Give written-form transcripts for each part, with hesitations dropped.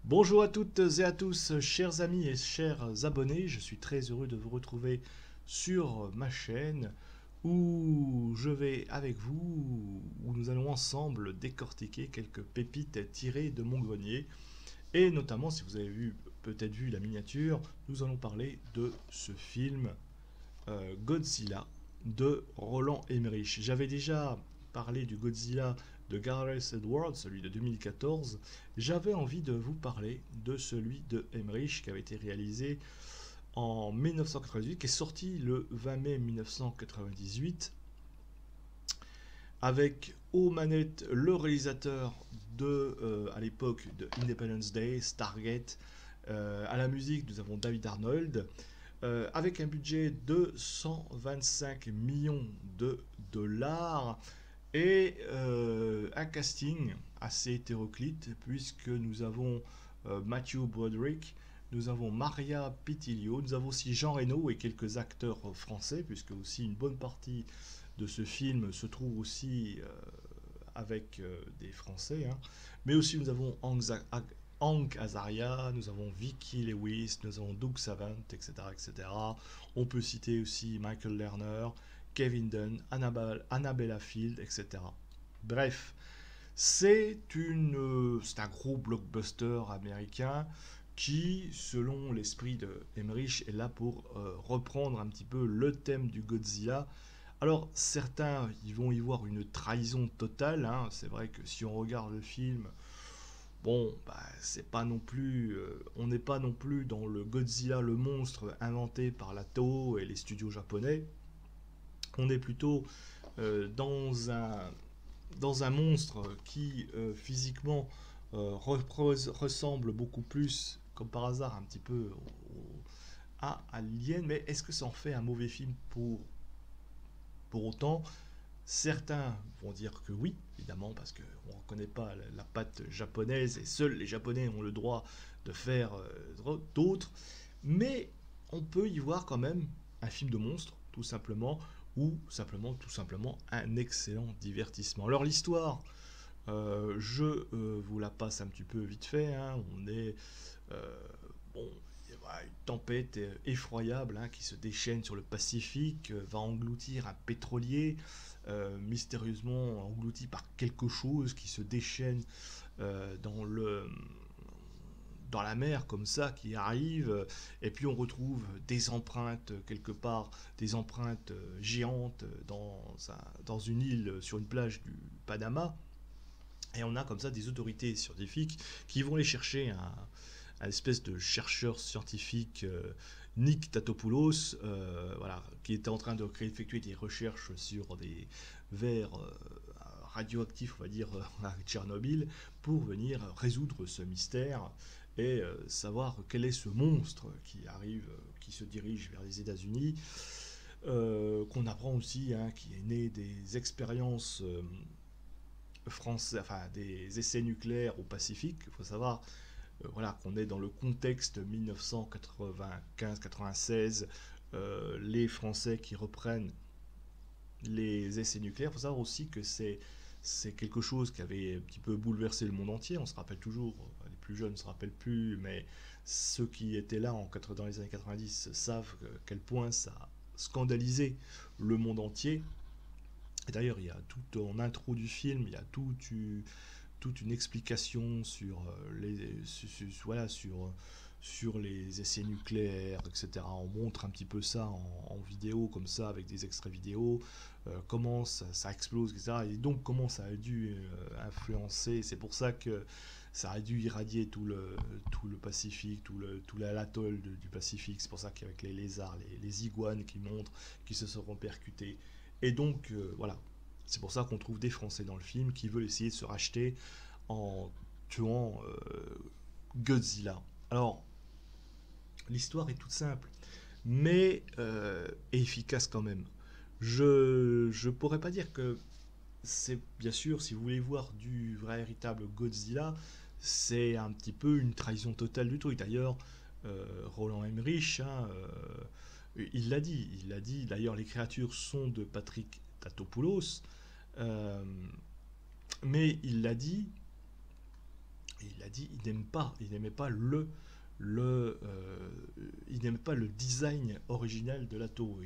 Bonjour à toutes et à tous, chers amis et chers abonnés. Je suis très heureux de vous retrouver sur ma chaîne où je vais avec vous, où nous allons ensemble décortiquer quelques pépites tirées de mon grenier. Et notamment, si vous avez peut-être vu la miniature, nous allons parler de ce film Godzilla de Roland Emmerich. J'avais déjà parlé du Godzilla de Gareth Edwards, celui de 2014. J'avais envie de vous parler de celui de Emmerich qui avait été réalisé en 1998, qui est sorti le 20 mai 1998, avec aux manettes le réalisateur à l'époque de Independence Day, Stargate. À la musique, nous avons David Arnold, avec un budget de 125 millions de dollars et un casting assez hétéroclite puisque nous avons Matthew Broderick, nous avons Maria Pitillo, nous avons aussi Jean Reno et quelques acteurs français puisque aussi une bonne partie de ce film se trouve aussi avec des Français, hein. Mais aussi nous avons Hank Azaria, nous avons Vicky Lewis, nous avons Doug Savant, etc., etc. On peut citer aussi Michael Lerner, Kevin Dunn, Annabella Field, etc. Bref, c'est un gros blockbuster américain qui, selon l'esprit de Emmerich, est là pour reprendre un petit peu le thème du Godzilla. Alors, certains ils vont y voir une trahison totale, hein. C'est vrai que si on regarde le film, bon, bah, c'est pas non plus, on n'est pas non plus dans le Godzilla, le monstre inventé par la Toho et les studios japonais. On est plutôt dans un monstre qui physiquement ressemble beaucoup plus, comme par hasard, un petit peu à Alien. Mais est-ce que ça en fait un mauvais film pour autant? Certains vont dire que oui, évidemment, parce qu'on ne reconnaît pas la patte japonaise et seuls les Japonais ont le droit de faire d'autres. Mais on peut y voir quand même un film de monstre, tout simplement, ou simplement, tout simplement, un excellent divertissement. Alors l'histoire, je vous la passe un petit peu vite fait, hein. On est euh, bon, voilà, une tempête effroyable, hein, qui se déchaîne sur le Pacifique, va engloutir un pétrolier, mystérieusement englouti par quelque chose qui se déchaîne dans la mer comme ça qui arrive, et puis on retrouve des empreintes quelque part, des empreintes géantes dans une île sur une plage du Panama, et on a comme ça des autorités scientifiques qui vont les chercher, un espèce de chercheur scientifique, Nick Tatopoulos, voilà, qui était en train de effectuer des recherches sur des vers radioactifs, on va dire, à Tchernobyl, pour venir résoudre ce mystère et savoir quel est ce monstre qui arrive, qui se dirige vers les États-Unis, qu'on apprend aussi, hein, qui est né des expériences français, enfin des essais nucléaires au Pacifique. Il faut savoir, voilà, qu'on est dans le contexte 1995-96, les Français qui reprennent les essais nucléaires. Il faut savoir aussi que c'est quelque chose qui avait un petit peu bouleversé le monde entier. On se rappelle toujours, les plus jeunes ne se rappellent plus, mais ceux qui étaient là dans les années 90 savent quel point ça a scandalisé le monde entier. Et d'ailleurs, il y a tout en intro du film, il y a toute une explication sur voilà, sur les essais nucléaires, etc. On montre un petit peu ça en vidéo, comme ça, avec des extraits vidéo, comment ça explose, etc. Et donc, comment ça a dû influencer. C'est pour ça que ça a dû irradier tout le Pacifique, tout l'atoll du Pacifique. C'est pour ça qu'avec les lézards, les iguanes qui montrent, qui se seront percutés. Et donc, voilà. C'est pour ça qu'on trouve des Français dans le film qui veulent essayer de se racheter en tuant Godzilla. Alors, l'histoire est toute simple, mais efficace quand même. Je pourrais pas dire que c'est, bien sûr, si vous voulez voir du vrai véritable Godzilla, c'est un petit peu une trahison totale du truc. D'ailleurs, Roland Emmerich, hein, il l'a dit. D'ailleurs, les créatures sont de Patrick Tatopoulos, euh, mais il l'a dit, Et il a dit il n'aimait pas il n'aimait pas le design original de la Toho,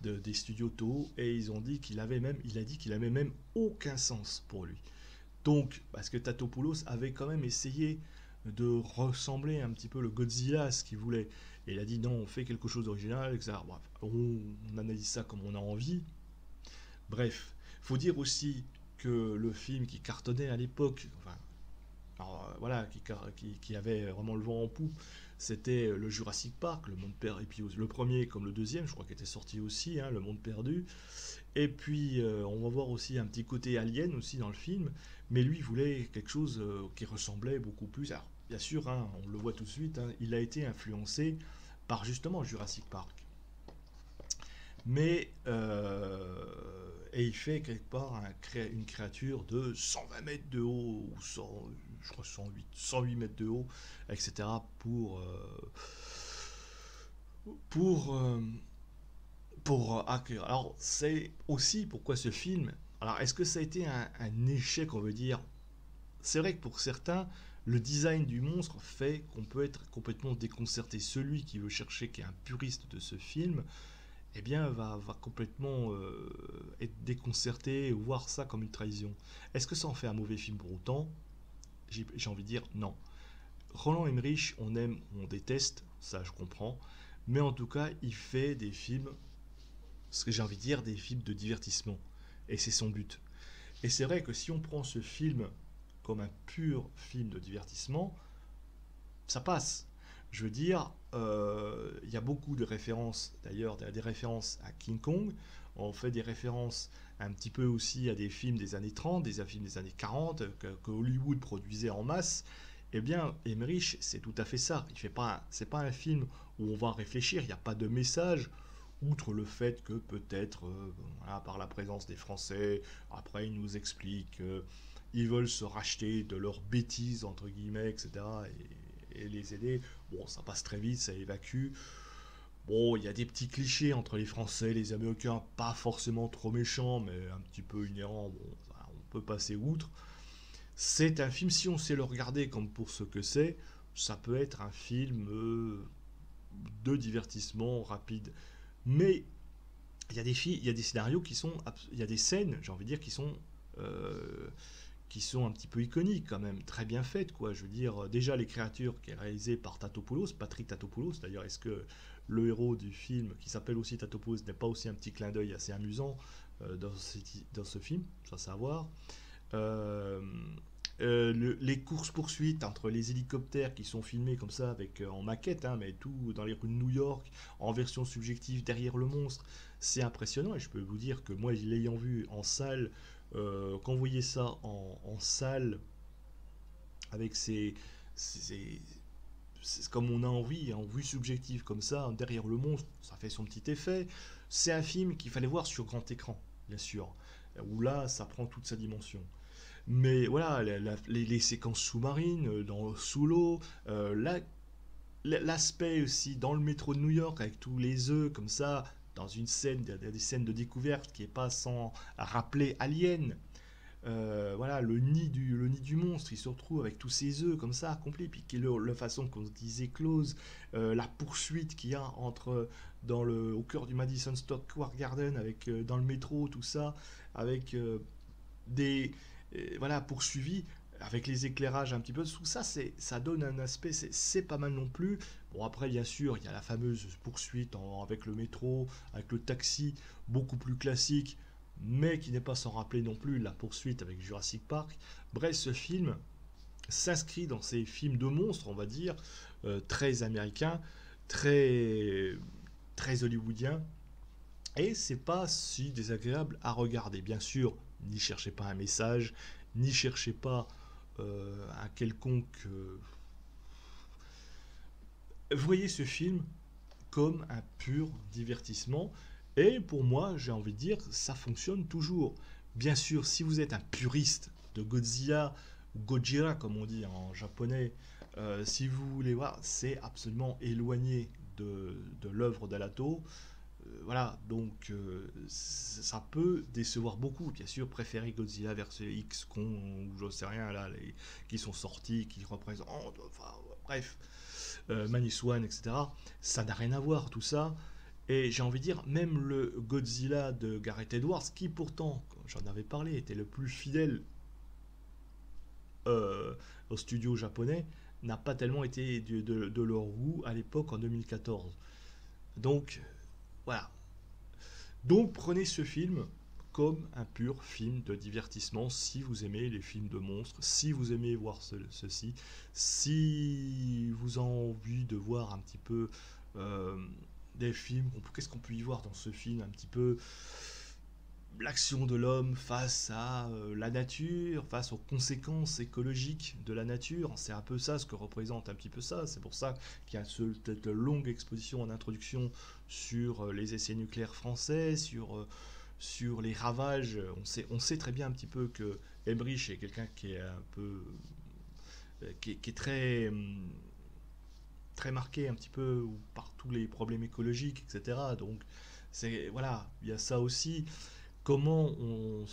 des studios Toho, et ils ont dit il a dit qu'il avait même aucun sens pour lui. Donc, parce que Tatopoulos avait quand même essayé de ressembler un petit peu le Godzilla à ce qu'il voulait. Et il a dit non, on fait quelque chose d'original, etc. Bref, on analyse ça comme on a envie. Bref, faut dire aussi que le film qui cartonnait à l'époque, enfin, alors, voilà, qui avait vraiment le vent en poupe, c'était le Jurassic Park, le monde perdu, et puis le premier comme le deuxième, je crois qu'il était sorti aussi, hein, le monde perdu. Et puis on va voir aussi un petit côté alien aussi dans le film, mais lui il voulait quelque chose qui ressemblait beaucoup plus. Alors bien sûr, hein, on le voit tout de suite, hein, il a été influencé par justement Jurassic Park. Mais et il fait quelque part une créature de 120 mètres de haut, ou 100, je crois 108 mètres de haut, etc. Pour, euh, pour accueillir. Alors c'est aussi pourquoi ce film. Alors est-ce que ça a été un échec, on veut dire. C'est vrai que pour certains, le design du monstre fait qu'on peut être complètement déconcerté. Celui qui veut chercher, qui est un puriste de ce film, eh bien, va complètement être déconcerté, voir ça comme une trahison. Est-ce que ça en fait un mauvais film pour autant? J'ai envie de dire non. Roland Emmerich, on aime ou on déteste, ça je comprends, mais en tout cas, il fait des films, ce que j'ai envie de dire, des films de divertissement. Et c'est son but. Et c'est vrai que si on prend ce film comme un pur film de divertissement, ça passe. Je veux dire, il y a beaucoup de références, d'ailleurs, des références à King Kong. On fait des références un petit peu aussi à des films des années 30, des films des années 40 que Hollywood produisait en masse. Eh bien, Emmerich, c'est tout à fait ça. C'est pas un film où on va réfléchir. Il n'y a pas de message, outre le fait que peut-être, voilà, par la présence des Français, après ils nous expliquent qu'ils veulent se racheter de leurs bêtises, entre guillemets, etc. Et les aider. Bon, ça passe très vite, ça évacue. Bon, il y a des petits clichés entre les Français et les Américains, pas forcément trop méchants, mais un petit peu inhérents. Bon, ça, on peut passer outre. C'est un film, si on sait le regarder comme pour ce que c'est, ça peut être un film de divertissement rapide. Mais il y a des scénarios qui sont, il y a des scènes, j'ai envie de dire, euh, qui sont un petit peu iconiques quand même, très bien faites quoi. Je veux dire, déjà les créatures qui est réalisé par Tatopoulos, Patrick Tatopoulos. D'ailleurs, est-ce que le héros du film, qui s'appelle aussi Tatopoulos, n'est pas aussi un petit clin d'œil assez amusant dans ce film? Ça, c'est à voir. Euh, les courses-poursuites entre les hélicoptères qui sont filmés comme ça, avec en maquette, hein, mais tout dans les rues de New York, en version subjective derrière le monstre, c'est impressionnant. Et je peux vous dire que moi, l'ayant vu en salle, quand vous voyez ça en salle, avec ces- comme on a envie, en vue subjective comme ça, derrière le monstre, ça fait son petit effet. C'est un film qu'il fallait voir sur grand écran, bien sûr, où là, ça prend toute sa dimension. Mais voilà, les séquences sous-marines, sous l'eau, l'aspect aussi dans le métro de New York avec tous les œufs comme ça, dans une scène, des scènes de découverte qui est pas sans rappeler Alien. Voilà, le nid du monstre, il se retrouve avec tous ses œufs comme ça, accomplis, puis la façon qu'on disait close, la poursuite qu'il y a au cœur du Madison Square Garden, avec dans le métro, tout ça, avec des voilà poursuivis avec les éclairages un petit peu tout ça, ça donne un aspect, c'est pas mal non plus. Bon, après bien sûr il y a la fameuse poursuite avec le métro, avec le taxi, beaucoup plus classique, mais qui n'est pas sans rappeler non plus la poursuite avec Jurassic Park. Bref, ce film s'inscrit dans ces films de monstres, on va dire, très américains, très très hollywoodiens, et c'est pas si désagréable à regarder. Bien sûr, n'y cherchez pas un message, n'y cherchez pas un quelconque. Voyez ce film comme un pur divertissement. Et pour moi, j'ai envie de dire, ça fonctionne toujours. Bien sûr, si vous êtes un puriste de Godzilla, ou Gojira comme on dit en japonais, si vous voulez voir, c'est absolument éloigné de l'œuvre d'Alato. voilà, donc ça peut décevoir beaucoup. Bien sûr, préférer Godzilla versus X con ou j'en sais rien là, qui sont sortis, qui représentent, enfin bref, Minus One, etc. Ça n'a rien à voir tout ça. Et j'ai envie de dire, même le Godzilla de Gareth Edwards, qui pourtant, j'en avais parlé, était le plus fidèle euh, au studio japonais, n'a pas tellement été de leur goût à l'époque en 2014. Donc voilà. Donc prenez ce film comme un pur film de divertissement si vous aimez les films de monstres, si vous aimez voir ceci, si vous avez envie de voir un petit peu euh, des films, qu'est-ce qu'on peut y voir dans ce film un petit peu l'action de l'homme face à la nature, face aux conséquences écologiques de la nature. C'est un peu ça ce que représente un petit peu ça. C'est pour ça qu'il y a cette longue exposition en introduction sur les essais nucléaires français, sur les ravages. On sait très bien un petit peu que Emmerich est quelqu'un qui est un peu qui est très très marqué un petit peu par tous les problèmes écologiques, etc. Donc c'est voilà, il y a ça aussi. Comment on,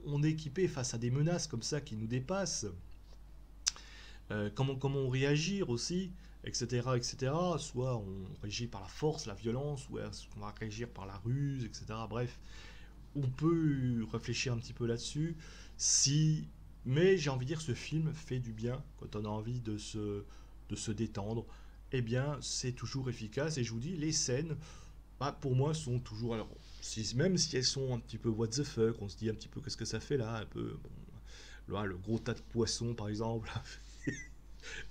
on est équipé face à des menaces comme ça qui nous dépassent, comment on réagir aussi, etc., etc. Soit on réagit par la force, la violence, ou est-ce qu'on va réagir par la ruse, etc. Bref, on peut réfléchir un petit peu là-dessus. Si, mais j'ai envie de dire, ce film fait du bien quand on a envie de se détendre. Eh bien, c'est toujours efficace. Et je vous dis, les scènes, bah, pour moi, sont toujours. Alors, même si elles sont un petit peu what the fuck, on se dit un petit peu qu'est-ce que ça fait là, un peu. Bon, là, le gros tas de poissons, par exemple,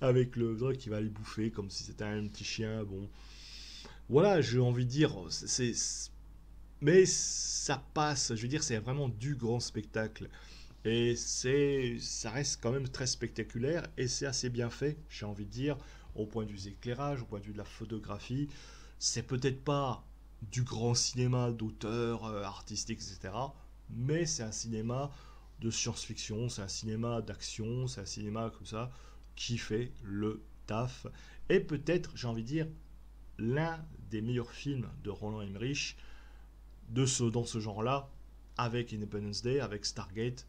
avec le truc qui va les bouffer comme si c'était un petit chien. Bon, voilà, j'ai envie de dire, mais ça passe. Je veux dire, c'est vraiment du grand spectacle. Et ça reste quand même très spectaculaire et c'est assez bien fait, j'ai envie de dire, au point de vue des éclairages, au point de vue de la photographie. C'est peut-être pas du grand cinéma d'auteur artistique, etc. Mais c'est un cinéma de science-fiction, c'est un cinéma d'action, c'est un cinéma comme ça qui fait le taf. Et peut-être, j'ai envie de dire, l'un des meilleurs films de Roland Emmerich dans ce genre-là, avec Independence Day, avec Stargate,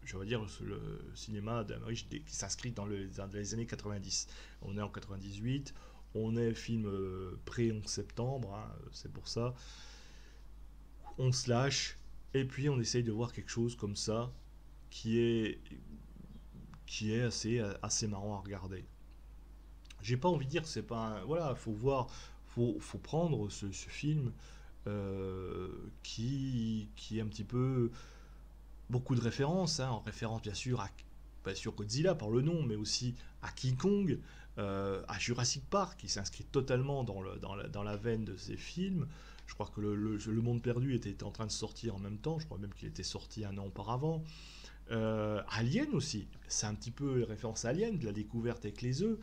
je veux dire le cinéma d'Emmerich qui s'inscrit dans les années 90. On est en 98, on est film pré-11 septembre, hein, c'est pour ça. On se lâche, et puis on essaye de voir quelque chose comme ça, qui est, qui est assez marrant à regarder. J'ai pas envie de dire que c'est pas voilà, faut voir, faut prendre ce film euh, qui est un petit peu beaucoup de références, hein, en référence bien sûr à pas sûr Godzilla par le nom, mais aussi à King Kong, à Jurassic Park, qui s'inscrit totalement dans la veine de ces films. Je crois que le Monde Perdu était en train de sortir en même temps, je crois même qu'il était sorti un an auparavant. Alien aussi, c'est un petit peu référence à Alien, de la découverte avec les œufs,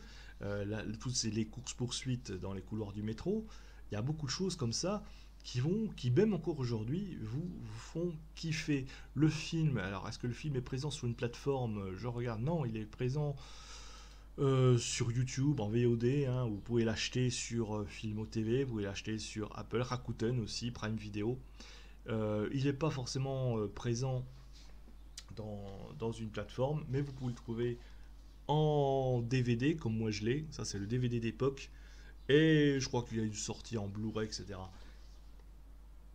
toutes les courses-poursuites dans les couloirs du métro. Il y a beaucoup de choses comme ça qui même encore aujourd'hui, vous font kiffer. Le film, alors est-ce que le film est présent sur une plateforme? Je regarde, non, il est présent sur YouTube en VOD, hein, vous pouvez l'acheter sur Filmo TV, vous pouvez l'acheter sur Apple, Rakuten aussi, Prime Video. Il n'est pas forcément présent dans une plateforme, mais vous pouvez le trouver en DVD comme moi je l'ai. Ça, c'est le DVD d'époque. Et je crois qu'il y a une sortie en Blu-ray, etc.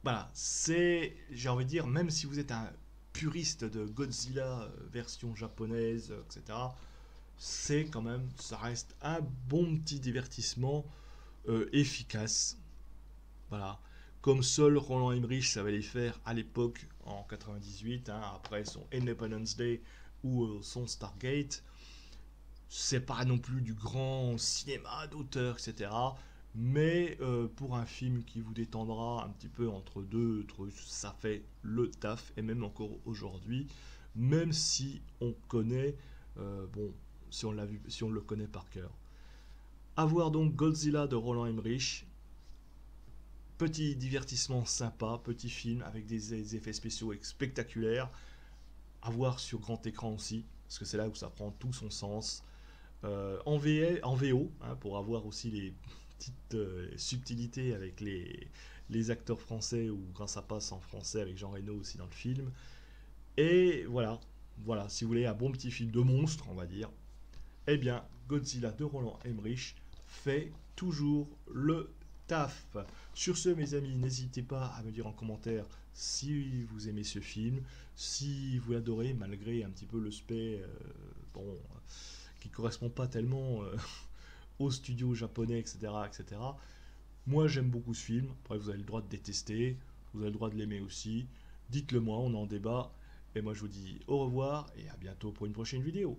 Voilà, j'ai envie de dire, même si vous êtes un puriste de Godzilla version japonaise, etc., c'est quand même, ça reste un bon petit divertissement efficace. Voilà. Comme seul Roland Emmerich savait les faire à l'époque en 98, hein, après son Independence Day ou son Stargate. C'est pas non plus du grand cinéma d'auteur, etc. Mais pour un film qui vous détendra un petit peu entre deux trucs, ça fait le taf, et même encore aujourd'hui, même si on connaît, bon, si on l'a vu, si on le connaît par cœur. À voir donc Godzilla de Roland Emmerich. Petit divertissement sympa, petit film avec des effets spéciaux spectaculaires. À voir sur grand écran aussi, parce que c'est là où ça prend tout son sens. En VO, hein, pour avoir aussi petites subtilités avec les acteurs français, ou quand ça passe en français avec Jean Reno aussi dans le film. Et voilà, voilà, si vous voulez un bon petit film de monstre, on va dire, eh bien, Godzilla de Roland Emmerich fait toujours le taf. Sur ce, mes amis, n'hésitez pas à me dire en commentaire si vous aimez ce film, si vous l'adorez, malgré un petit peu le spé, bon, qui correspond pas tellement au studio japonais, etc., etc. Moi, j'aime beaucoup ce film. Après, vous avez le droit de détester, vous avez le droit de l'aimer aussi. Dites-le moi, on en débat. Et moi, je vous dis au revoir et à bientôt pour une prochaine vidéo.